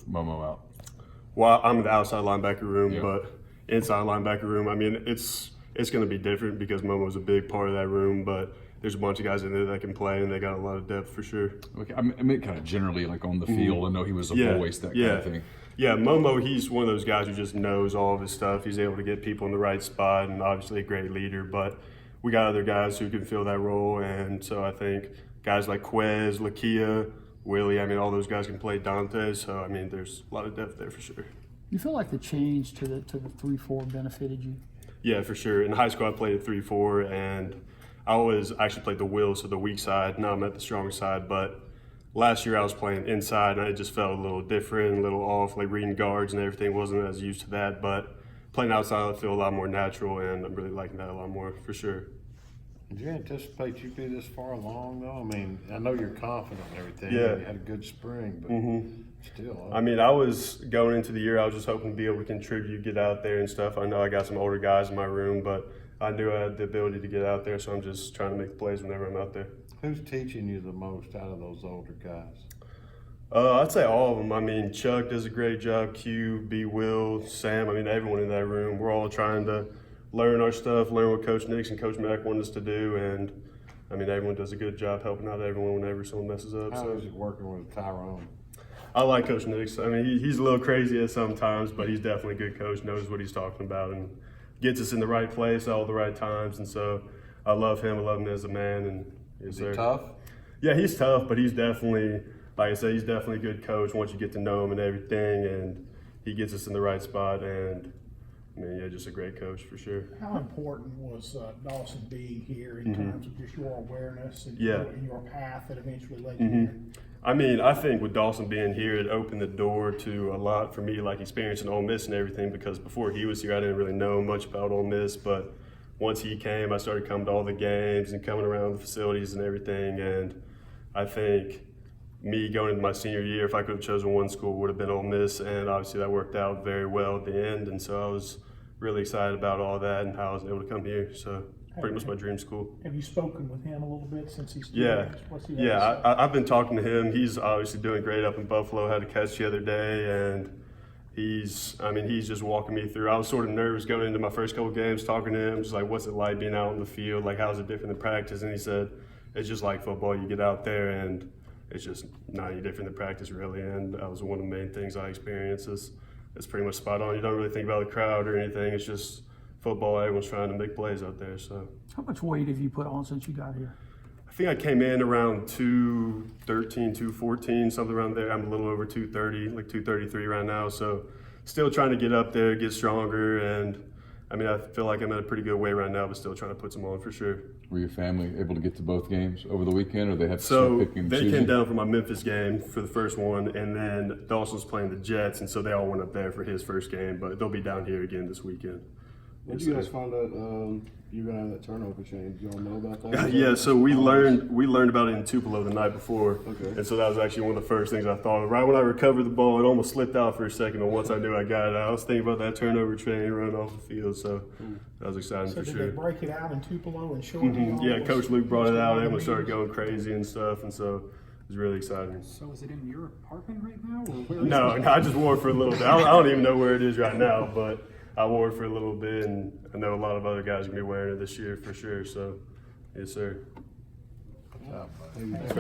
with Momo out? Well, I'm in the outside linebacker room, Yeah. but inside linebacker room, I mean, it's going to be different because Momo's a big part of that room, but there's a bunch of guys in there that can play, and they got a lot of depth for sure. Okay, I mean kind of generally like on the field. I know he was a voice, that kind of thing. Yeah, Momo, he's one of those guys who just knows all of his stuff. He's able to get people in the right spot, and obviously a great leader, but we got other guys who can fill that role, and so I think guys like Quez, Lakia, Willie, I mean, all those guys can play Dante, so I mean, there's a lot of depth there for sure. You feel like the change to the 3-4 benefited you? Yeah, for sure. In high school, I played at 3-4, and I always actually played the will, so the weak side. Now I'm at the strong side, but last year I was playing inside, and it just felt a little different, a little off, like reading guards and everything. Wasn't as used to that, but playing outside, I feel a lot more natural, and I'm really liking that a lot more for sure. Did you anticipate you'd be this far along, though? I mean, I know you're confident and everything. Yeah. You had a good spring, but still. I mean, I was going into the year, I was just hoping to be able to contribute, get out there and stuff. I know I got some older guys in my room, but I knew I had the ability to get out there, so I'm just trying to make the plays whenever I'm out there. Who's teaching you the most out of those older guys? I'd say all of them. I mean, Chuck does a great job, Q, B, Will, Sam, I mean, everyone in that room. We're all trying to learn our stuff, learn what Coach Knox and Coach Mack want us to do, and I mean, everyone does a good job helping out everyone whenever someone messes up. How is it working with Tyrone? I like Coach Knox. I mean, he's a little crazy at some times, but he's definitely a good coach, knows what he's talking about, and gets us in the right place all the right times. And so I love him. I love him as a man. And Is he tough? Yeah, he's tough, but he's definitely, like I said, he's definitely a good coach once you get to know him and everything. And he gets us in the right spot. And I mean, yeah, just a great coach for sure. How important was Dawson being here in terms of just your awareness and, Yeah. your path that eventually led you here? I mean, I think with Dawson being here, it opened the door to a lot for me, like experiencing Ole Miss and everything, because before he was here, I didn't really know much about Ole Miss, but once he came, I started coming to all the games and coming around the facilities and everything, and I think me going into my senior year, if I could have chosen one school, would have been Ole Miss, and obviously that worked out very well at the end, and so I was really excited about all that and how I was able to come here, so pretty much my dream school. Have you spoken with him a little bit since he's Yeah, What's he had to say? I've been talking to him. He's obviously doing great up in Buffalo. Had a catch the other day, and he's just walking me through. I was sort of nervous going into my first couple games, talking to him, just like, what's it like being out in the field? Like, how's it different than practice? And he said, it's just like football. You get out there, and it's just not any different than practice, really. And that was one of the main things I experienced. It's pretty much spot on. You don't really think about the crowd or anything. It's just football. Everyone's trying to make plays out there. So, How much weight have you put on since you got here? I think I came in around 213, 214, something around there. I'm a little over 230, like 233 right now. So still trying to get up there, get stronger. And I mean, I feel like I'm at a pretty good weight right now, but still trying to put some on for sure. Were your family able to get to both games over the weekend, or they had to So start picking and they choosing? came down for my Memphis game for the first one, and then Dawson's playing the Jets, and so they all went up there for his first game, but they'll be down here again this weekend. When did you guys find out you were gonna have that turnover change? You all know about that? Yeah, so we learned about it in Tupelo the night before, Okay. and so that was actually one of the first things I thought of. Right when I recovered the ball, it almost slipped out for a second, but once I knew I got it out, I was thinking about that turnover train running off the field, so that was exciting So for did sure. they break it out in Tupelo and show it to y'all? Yeah, Coach Luke brought it out, everyone Was- started going crazy and stuff, and so it was really exciting. So is it in your apartment right now, or where is No, it? I just wore it for a little bit. I don't even know where it is right now, but I wore it for a little bit, and I know a lot of other guys are going to be wearing it this year for sure. So, yes, sir. Good job, buddy. Yes,